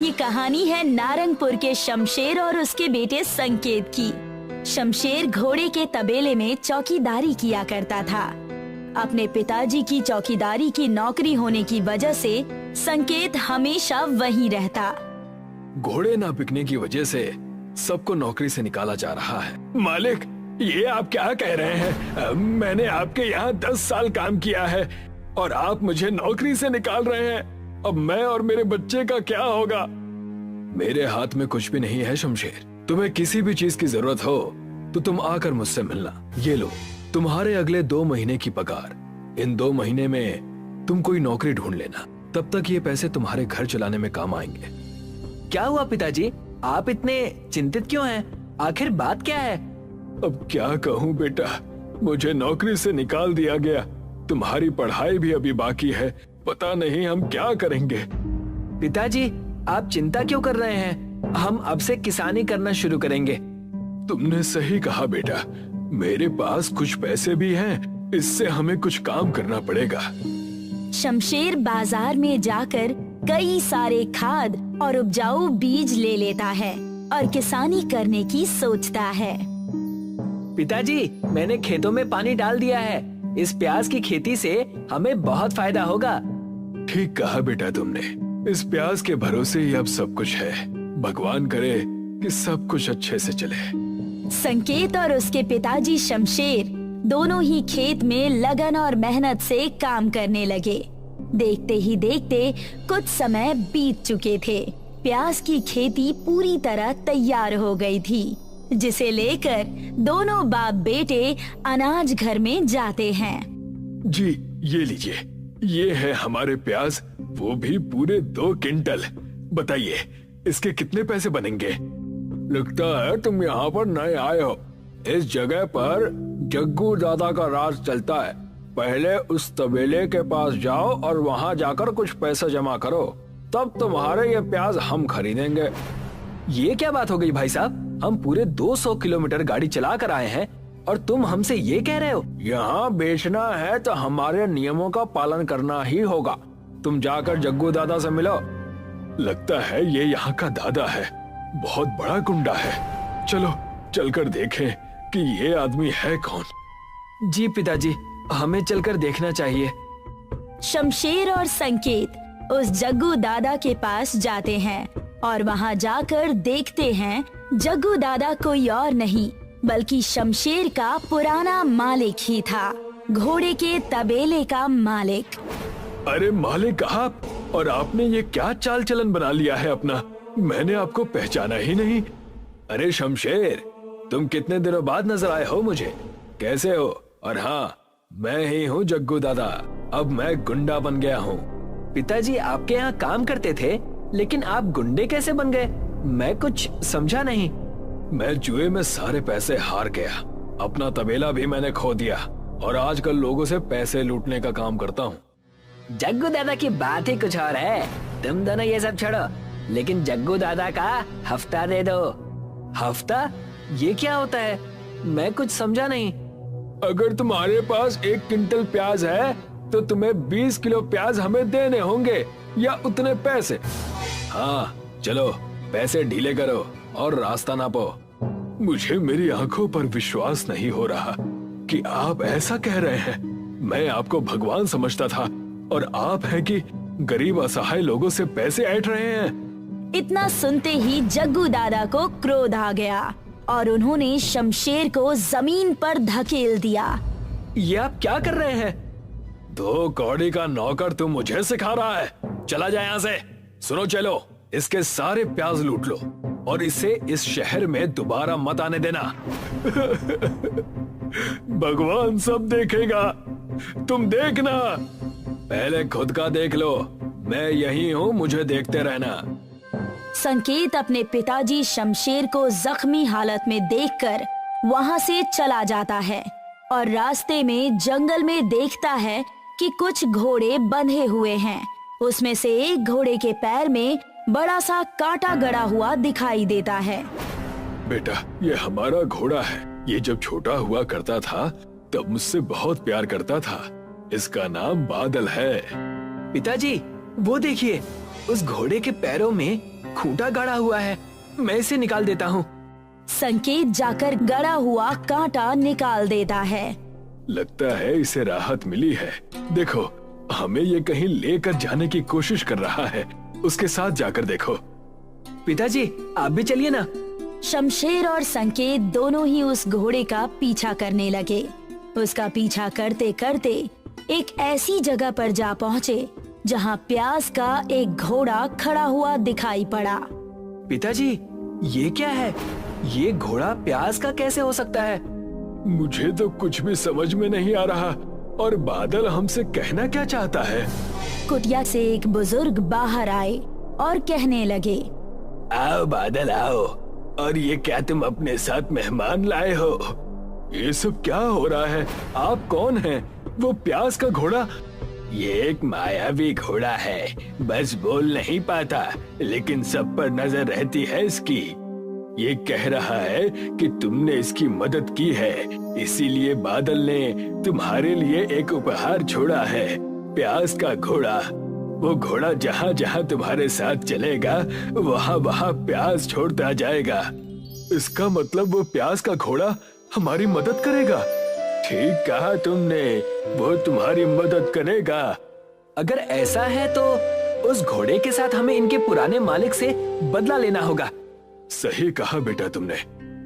ये कहानी है नारंगपुर के शमशेर और उसके बेटे संकेत की। शमशेर घोड़े के तबेले में चौकीदारी किया करता था। अपने पिताजी की चौकीदारी की नौकरी होने की वजह से संकेत हमेशा वहीं रहता। घोड़े ना बिकने की वजह से सबको नौकरी से निकाला जा रहा है। मालिक, ये आप क्या कह रहे हैं? मैंने आपके यहाँ 10 साल काम किया है और आप मुझे नौकरी से निकाल रहे हैं। अब मैं और मेरे बच्चे का क्या होगा? मेरे हाथ में कुछ भी नहीं है शमशेर। तुम्हें किसी भी चीज की जरूरत हो तो तुम आकर मुझसे मिलना। ये लो तुम्हारे अगले 2 महीने की पगार। इन 2 महीने में तुम कोई नौकरी ढूंढ लेना। तब तक ये पैसे तुम्हारे घर चलाने में काम आएंगे। क्या हुआ पिताजी, आप इतने चिंतित क्यों हैं? आखिर बात क्या है? अब क्या कहूँ बेटा, मुझे नौकरी से निकाल दिया गया। तुम्हारी पढ़ाई भी अभी बाकी है। पता नहीं हम क्या करेंगे। पिताजी, आप चिंता क्यों कर रहे हैं? हम अब से किसानी करना शुरू करेंगे। तुमने सही कहा बेटा, मेरे पास कुछ पैसे भी हैं। इससे हमें कुछ काम करना पड़ेगा। शमशेर बाजार में जाकर कई सारे खाद और उपजाऊ बीज ले लेता है और किसानी करने की सोचता है। पिताजी, मैंने खेतों में पानी डाल दिया है। इस प्याज की खेती से हमें बहुत फायदा होगा। ठीक कहा बेटा तुमने। इस प्याज के भरोसे ही अब सब कुछ है। भगवान करे कि सब कुछ अच्छे से चले। संकेत और उसके पिताजी शमशेर दोनों ही खेत में लगन और मेहनत से काम करने लगे। देखते ही देखते कुछ समय बीत चुके थे। प्याज की खेती पूरी तरह तैयार हो गई थी, जिसे लेकर दोनों बाप बेटे अनाज घर में जाते हैं। जी ये लीजिए, ये है हमारे प्याज, वो भी पूरे 2 क्विंटल। बताइए इसके कितने पैसे बनेंगे? लगता है तुम यहाँ पर नए आए हो। इस जगह पर जग्गू दादा का राज चलता है। पहले उस तबेले के पास जाओ और वहाँ जाकर कुछ पैसा जमा करो, तब तुम्हारे ये प्याज हम खरीदेंगे। ये क्या बात हो गई भाई साहब? हम पूरे 200 किलोमीटर गाड़ी चला कर आए हैं और तुम हमसे ये कह रहे हो? यहाँ बेचना है तो हमारे नियमों का पालन करना ही होगा। तुम जाकर जग्गू दादा से मिलो। लगता है ये यहाँ का दादा है, बहुत बड़ा गुंडा है। चलो चलकर देखें कि ये आदमी है कौन। जी पिताजी, हमें चलकर देखना चाहिए। शमशेर और संकेत उस जग्गू दादा के पास जाते हैं और वहाँ जाकर देखते हैं जग्गू दादा कोई और नहीं बल्कि शमशेर का पुराना मालिक ही था, घोड़े के तबेले का मालिक। अरे मालिक आप, और आपने ये क्या चाल चलन बना लिया है अपना? मैंने आपको पहचाना ही नहीं। अरे शमशेर, तुम कितने दिनों बाद नजर आए हो मुझे। कैसे हो? और हाँ, मैं ही हूँ जग्गू दादा। अब मैं गुंडा बन गया हूँ। पिताजी, आपके यहाँ काम करते थे, लेकिन आप गुंडे कैसे बन गए? मैं कुछ समझा नहीं। मैं जुए में सारे पैसे हार गया। अपना तबेला भी मैंने खो दिया और आजकल लोगों से पैसे लूटने का काम करता हूँ। जग्गू दादा की बात ही कुछ और है। तुम दोनों ये सब छोड़ो, लेकिन जग्गू दादा का हफ्ता दे दो। हफ्ता? ये क्या होता है? मैं कुछ समझा नहीं। अगर तुम्हारे पास 1 क्विंटल प्याज है तो तुम्हें 20 किलो प्याज हमें देने होंगे, या उतने पैसे। हाँ चलो, पैसे ढीले करो और रास्ता नापो। मुझे मेरी आंखों पर विश्वास नहीं हो रहा कि आप ऐसा कह रहे हैं। मैं आपको भगवान समझता था और आप हैं कि गरीब असहाय लोगों से पैसे ऐंठ रहे हैं। इतना सुनते ही जग्गू दादा को क्रोध आ गया और उन्होंने शमशेर को जमीन पर धकेल दिया। ये आप क्या कर रहे हैं? 2 कौड़ी का नौकर तुम मुझे सिखा रहा है? चला जाए यहाँ से। सुनो, चलो इसके सारे प्याज लूट लो और इसे इस शहर में दोबारा मत आने देना। भगवान सब देखेगा, तुम देखना। पहले खुद का देख लो, मैं यही हूँ, मुझे देखते रहना। संकेत अपने पिताजी शमशेर को जख्मी हालत में देखकर वहाँ से चला जाता है और रास्ते में जंगल में देखता है कि कुछ घोड़े बंधे हुए हैं। उसमें से एक घोड़े के पैर में बड़ा सा कांटा गड़ा हुआ दिखाई देता है। बेटा, ये हमारा घोड़ा है। ये जब छोटा हुआ करता था तब मुझसे बहुत प्यार करता था। इसका नाम बादल है। पिताजी, वो देखिए, उस घोड़े के पैरों में खूंटा गाड़ा हुआ है, मैं इसे निकाल देता हूँ। संकेत जाकर गड़ा हुआ कांटा निकाल देता है। लगता है इसे राहत मिली है। देखो, हमें ये कहीं लेकर जाने की कोशिश कर रहा है। उसके साथ जाकर देखो। पिताजी, आप भी चलिए ना। शमशेर और संकेत दोनों ही उस घोड़े का पीछा करने लगे। उसका पीछा करते करते एक ऐसी जगह पर जा पहुँचे जहाँ प्यास का एक घोड़ा खड़ा हुआ दिखाई पड़ा। पिताजी, ये क्या है? ये घोड़ा प्यास का कैसे हो सकता है? मुझे तो कुछ भी समझ में नहीं आ रहा। और बादल हमसे कहना क्या चाहता है? कुटिया से एक बुजुर्ग बाहर आए और कहने लगे, आओ बादल आओ। और ये क्या तुम अपने साथ मेहमान लाए हो? ये सब क्या हो रहा है? आप कौन हैं? वो प्यास का घोड़ा? ये एक मायावी घोड़ा है, बस बोल नहीं पाता, लेकिन सब पर नजर रहती है इसकी। ये कह रहा है कि तुमने इसकी मदद की है, इसीलिए बादल ने तुम्हारे लिए एक उपहार छोड़ा है, प्यास का घोड़ा। वो घोड़ा जहाँ जहाँ तुम्हारे साथ चलेगा, वहाँ वहाँ प्यास छोड़ता जाएगा। इसका मतलब वो प्यास का घोड़ा हमारी मदद करेगा। ठीक कहा तुमने, वो तुम्हारी मदद करेगा। अगर ऐसा है तो उस घोड़े के साथ हमें इनके पुराने मालिक से बदला लेना होगा। सही कहा बेटा तुमने।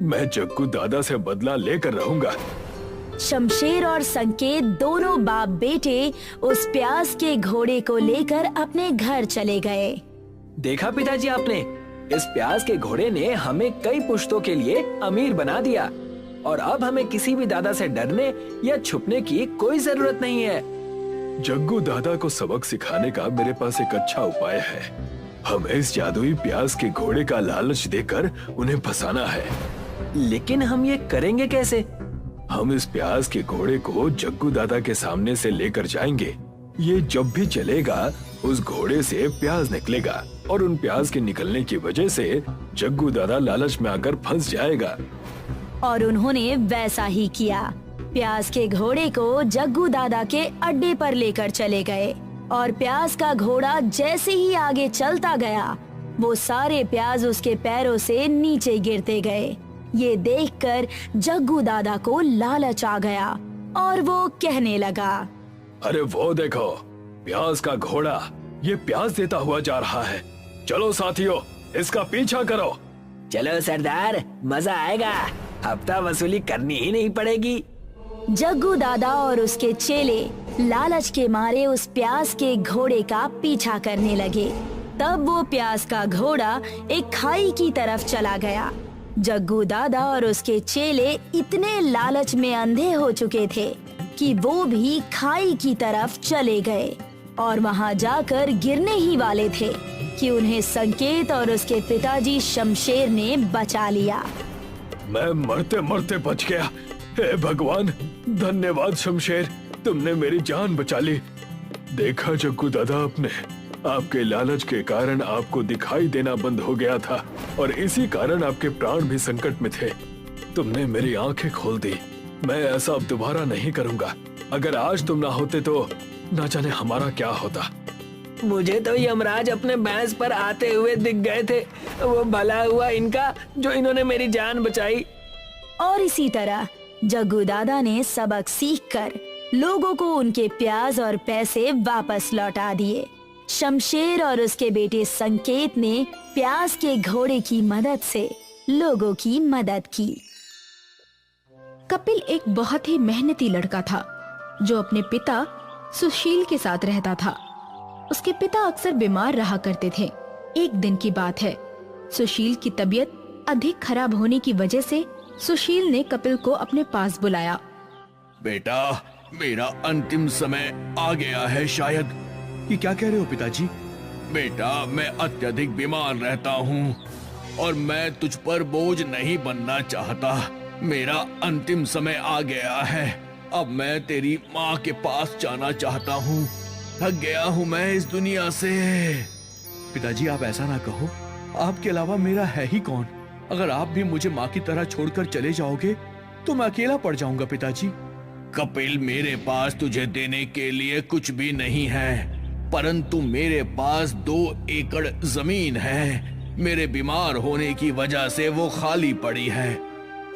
मैं जग्गू दादा से बदला लेकर रहूंगा। शमशेर और संकेत दोनों बाप बेटे उस प्यास के घोड़े को लेकर अपने घर चले गए। देखा पिताजी आपने, इस प्यास के घोड़े ने हमें कई पुश्तों के लिए अमीर बना दिया और अब हमें किसी भी दादा से डरने या छुपने की कोई जरूरत नहीं है। जग्गू दादा को सबक सिखाने का मेरे पास एक अच्छा उपाय है। हमें इस जादुई प्यास के घोड़े का लालच देकर उन्हें फंसाना है। लेकिन हम ये करेंगे कैसे? हम इस प्यास के घोड़े को जग्गू दादा के सामने से लेकर जाएंगे। ये जब भी चलेगा उस घोड़े से प्यास निकलेगा और उन प्यास के निकलने की वजह से जग्गू दादा लालच में आकर फंस जाएगा। और उन्होंने वैसा ही किया। प्यास के घोड़े को जग्गू दादा के अड्डे पर लेकर चले गए और प्यास का घोड़ा जैसे ही आगे चलता गया, वो सारे प्याज उसके पैरों से नीचे गिरते गए। ये देखकर जग्गू दादा को लालच आ गया और वो कहने लगा, अरे वो देखो, प्यास का घोड़ा ये प्यास देता हुआ जा रहा है। चलो साथियों, इसका पीछा करो। चलो सरदार, मजा आएगा, हफ्ता वसूली करनी ही नहीं पड़ेगी। जग्गू दादा और उसके चेले लालच के मारे उस प्यास के घोड़े का पीछा करने लगे। तब वो प्यास का घोड़ा एक खाई की तरफ चला गया। जग्गू दादा और उसके चेले इतने लालच में अंधे हो चुके थे कि वो भी खाई की तरफ चले गए और वहाँ जाकर गिरने ही वाले थे कि उन्हें संकेत और उसके पिताजी शमशेर ने बचा लिया। मैं मरते मरते बच गया। हे भगवान, धन्यवाद शमशेर, तुमने मेरी जान बचा ली। देखा जग्गू दादा, आपने आपके लालच के कारण आपको दिखाई देना बंद हो गया था और इसी कारण आपके प्राण भी संकट में थे। तुमने मेरी आंखें खोल दी। मैं ऐसा अब दोबारा नहीं करूंगा। अगर आज तुम ना होते तो ना जाने हमारा क्या होता। मुझे तो यमराज अपने भैंस पर आते हुए दिख गए थे। वो भला हुआ इनका जो इन्होंने मेरी जान बचाई। और इसी तरह जग्गू दादा ने सबक सीखकर लोगों को उनके प्याज और पैसे वापस लौटा दिए। शमशेर और उसके बेटे संकेत ने प्यास के घोड़े की मदद से लोगों की मदद की। कपिल एक बहुत ही मेहनती लड़का था जो अपने पिता सुशील के साथ रहता था। उसके पिता अक्सर बीमार रहा करते थे। एक दिन की बात है, सुशील की तबीयत अधिक खराब होने की वजह से सुशील ने कपिल को अपने पास बुलाया। बेटा, मेरा अंतिम समय आ गया है शायद। ये क्या कह रहे हो पिताजी? बेटा, मैं अत्यधिक बीमार रहता हूँ और मैं तुझ पर बोझ नहीं बनना चाहता। मेरा अंतिम समय आ गया है। अब मैं तेरी माँ के पास जाना चाहता हूँ। थक गया हूँ मैं इस दुनिया से। पिताजी, आप ऐसा ना कहो। आपके अलावा मेरा है ही कौन? अगर आप भी मुझे माँ की तरह छोड़कर चले जाओगे तो मैं अकेला पड़ जाऊंगा पिताजी। कपिल, मेरे पास तुझे देने के लिए कुछ भी नहीं है, परंतु मेरे पास 2 एकड़ जमीन है। मेरे बीमार होने की वजह से वो खाली पड़ी है।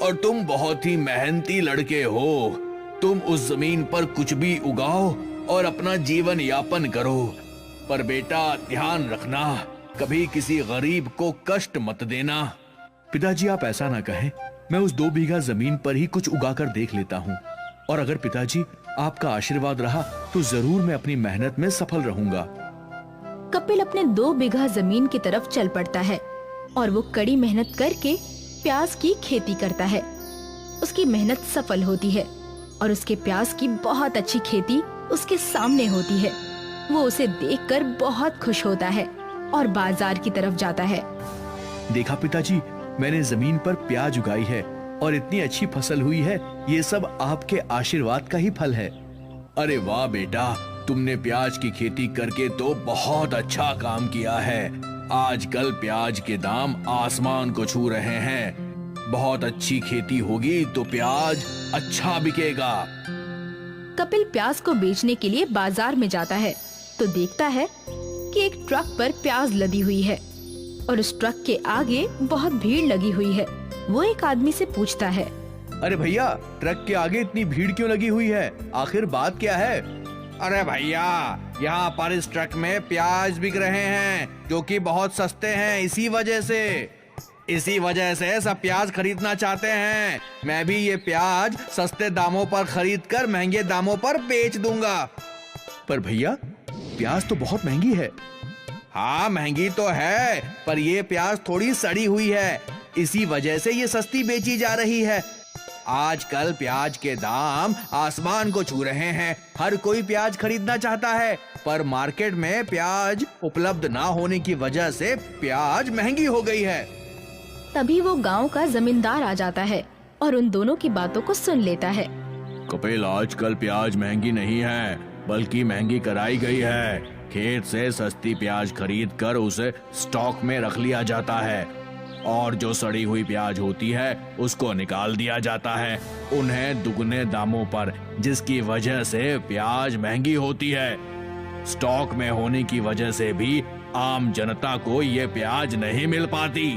और तुम बहुत ही मेहनती लड़के हो। तुम उस जमीन पर कुछ भी उगाओ और अपना जीवन यापन करो। पर बेटा ध्यान रखना, कभी किसी गरीब को कष्ट मत देना। पिताजी आप ऐसा ना कहें, मैं उस 2 बीघा जमीन पर ही कुछ उगाकर देख लेता हूँ। और अगर पिताजी आपका आशीर्वाद रहा तो जरूर मैं अपनी मेहनत में सफल रहूंगा। कपिल अपने 2 बीघा जमीन की तरफ चल पड़ता है और वो कड़ी मेहनत करके प्याज की खेती करता है। उसकी मेहनत सफल होती है और उसके प्याज की बहुत अच्छी खेती उसके सामने होती है। वो उसे देखकर बहुत खुश होता है और बाजार की तरफ जाता है। देखा पिताजी, मैंने जमीन पर प्याज उगाई है और इतनी अच्छी फसल हुई है। ये सब आपके आशीर्वाद का ही फल है। अरे वाह बेटा, तुमने प्याज की खेती करके तो बहुत अच्छा काम किया है। आजकल प्याज के दाम आसमान को छू रहे हैं। बहुत अच्छी खेती होगी तो प्याज अच्छा बिकेगा। कपिल प्याज को बेचने के लिए बाजार में जाता है तो देखता है कि एक ट्रक पर प्याज लदी हुई है और उस ट्रक के आगे बहुत भीड़ लगी हुई है। वो एक आदमी से पूछता है, अरे भैया, ट्रक के आगे इतनी भीड़ क्यों लगी हुई है? आखिर बात क्या है? अरे भैया, यहाँ पर इस ट्रक में प्याज बिक रहे हैं जो कि बहुत सस्ते हैं। इसी वजह से सब प्याज खरीदना चाहते हैं। मैं भी ये प्याज सस्ते दामों पर खरीद कर महंगे दामों पर बेच दूंगा। पर भैया, प्याज तो बहुत महंगी है। हाँ महंगी तो है, पर ये प्याज थोड़ी सड़ी हुई है, इसी वजह से ये सस्ती बेची जा रही है। आजकल प्याज के दाम आसमान को छू रहे हैं। हर कोई प्याज खरीदना चाहता है, पर मार्केट में प्याज उपलब्ध ना होने की वजह से प्याज महंगी हो गई है। तभी वो गांव का जमींदार आ जाता है और उन दोनों की बातों को सुन लेता है। कपिल, आजकल प्याज महंगी नहीं है, बल्कि महंगी कराई गई है। खेत से सस्ती प्याज खरीद कर उसे स्टॉक में रख लिया जाता है और जो सड़ी हुई प्याज होती है उसको निकाल दिया जाता है उन्हें दुगने दामों पर, जिसकी वजह से प्याज महंगी होती है। स्टॉक में होने की वजह से भी आम जनता को ये प्याज नहीं मिल पाती।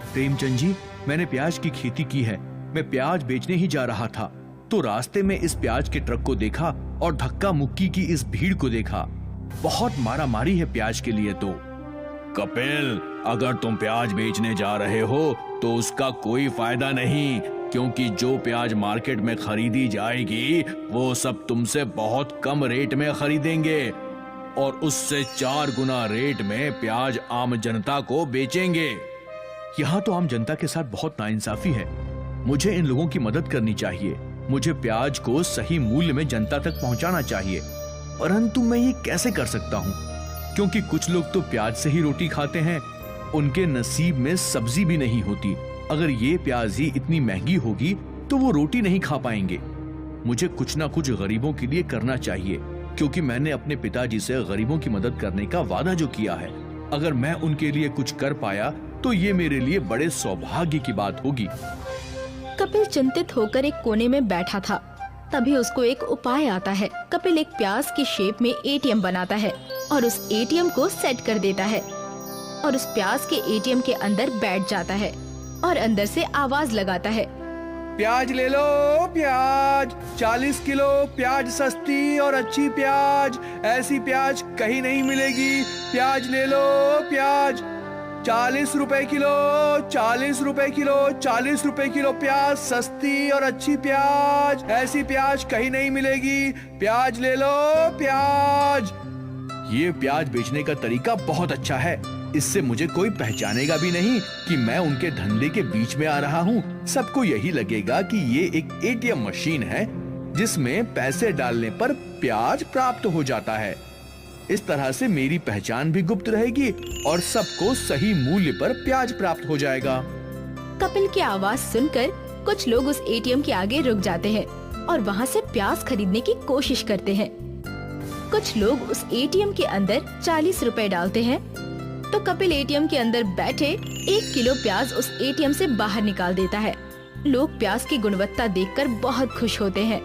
प्रेमचंद जी, मैंने प्याज की खेती की है। मैं प्याज बेचने ही जा रहा था तो रास्ते में इस प्याज के ट्रक को देखा और धक्का मुक्की की इस भीड़ को देखा। बहुत मारा मारी है प्याज के लिए तो। कपिल, अगर तुम प्याज बेचने जा रहे हो तो उसका कोई फायदा नहीं, क्योंकि जो प्याज मार्केट में खरीदी जाएगी वो सब तुमसे बहुत कम रेट में खरीदेंगे और उससे 4 गुना रेट में प्याज आम जनता को बेचेंगे। यहाँ तो आम जनता के साथ बहुत नाइंसाफी है। मुझे इन लोगों की मदद करनी चाहिए। मुझे प्याज को सही मूल्य में जनता तक पहुँचाना चाहिए, परंतु मैं ये कैसे कर सकता हूँ? क्योंकि कुछ लोग तो प्याज से ही रोटी खाते हैं, उनके नसीब में सब्जी भी नहीं होती। अगर ये प्याज ही इतनी महंगी होगी तो वो रोटी नहीं खा पाएंगे। मुझे कुछ ना कुछ गरीबों के लिए करना चाहिए, क्योंकि मैंने अपने पिताजी से गरीबों की मदद करने का वादा जो किया है, अगर मैं उनके लिए कुछ कर पाया तो ये मेरे लिए बड़े सौभाग्य की बात होगी। कपिल चिंतित होकर एक कोने में बैठा था। तभी उसको एक उपाय आता है। कपिल एक प्याज की शेप में एटीएम बनाता है और उस एटीएम को सेट कर देता है और उस प्याज के एटीएम के अंदर बैठ जाता है और अंदर से आवाज लगाता है, प्याज ले लो प्याज, 40 किलो प्याज सस्ती और अच्छी प्याज, ऐसी प्याज कहीं नहीं मिलेगी। प्याज ले लो प्याज, 40 रुपए किलो, 40 रुपए किलो, 40 रुपए किलो प्याज सस्ती और अच्छी प्याज, ऐसी प्याज कहीं नहीं मिलेगी। प्याज ले लो प्याज। ये प्याज बेचने का तरीका बहुत अच्छा है। इससे मुझे कोई पहचानेगा भी नहीं कि मैं उनके धंधे के बीच में आ रहा हूँ। सबको यही लगेगा कि ये एक एटीएम मशीन है जिसमें पैसे डालने पर प्याज प्राप्त हो जाता है। इस तरह से मेरी पहचान भी गुप्त रहेगी और सबको सही मूल्य पर प्याज प्राप्त हो जाएगा। कपिल की आवाज सुनकर कुछ लोग उस एटीएम के आगे रुक जाते हैं और वहाँ से प्याज खरीदने की कोशिश करते हैं। कुछ लोग उस एटीएम के अंदर 40 रुपए डालते हैं तो कपिल एटीएम के अंदर बैठे 1 किलो प्याज उस एटीएम से बाहर निकाल देता है। लोग प्याज की गुणवत्ता देखकर बहुत खुश होते हैं।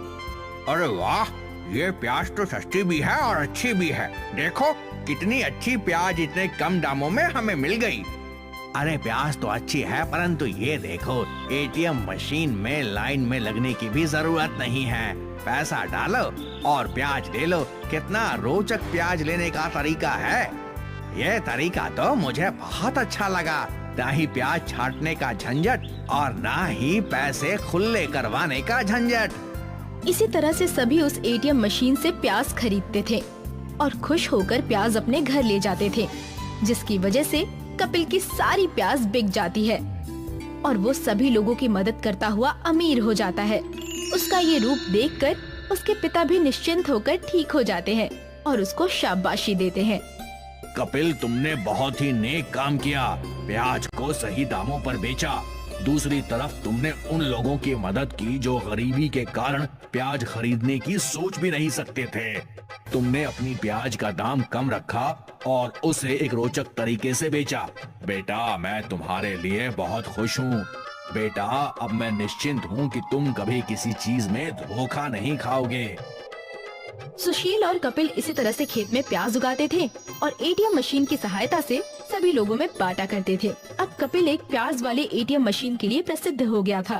अरे वाह, ये प्याज तो सस्ती भी है और अच्छी भी है। देखो कितनी अच्छी प्याज इतने कम दामों में हमें मिल गई। अरे प्याज तो अच्छी है, परंतु ये देखो, एटीएम मशीन में लाइन में लगने की भी जरूरत नहीं है। पैसा डालो और प्याज ले लो। कितना रोचक प्याज लेने का तरीका है। ये तरीका तो मुझे बहुत अच्छा लगा। ना ही प्याज छांटने का झंझट और ना ही पैसे खुले करवाने का झंझट। इसी तरह से सभी उस एटीएम मशीन से प्याज खरीदते थे और खुश होकर प्याज अपने घर ले जाते थे, जिसकी वजह से कपिल की सारी प्याज बिक जाती है और वो सभी लोगों की मदद करता हुआ अमीर हो जाता है। उसका ये रूप देखकर उसके पिता भी निश्चिंत होकर ठीक हो जाते हैं और उसको शाबाशी देते हैं। कपिल, तुमने बहुत ही नेक काम किया, प्याज को सही दामों पर बेचा। दूसरी तरफ तुमने उन लोगों की मदद की जो गरीबी के कारण प्याज खरीदने की सोच भी नहीं सकते थे। तुमने अपनी प्याज का दाम कम रखा और उसे एक रोचक तरीके से बेचा। बेटा, मैं तुम्हारे लिए बहुत खुश हूँ। बेटा, अब मैं निश्चिंत हूँ कि तुम कभी किसी चीज में धोखा नहीं खाओगे। सुशील और कपिल इसी तरह से खेत में प्याज उगाते थे और एटीएम मशीन की सहायता से सभी लोगों में बांटा करते थे। अब कपिल एक प्याज वाले एटीएम मशीन के लिए प्रसिद्ध हो गया था।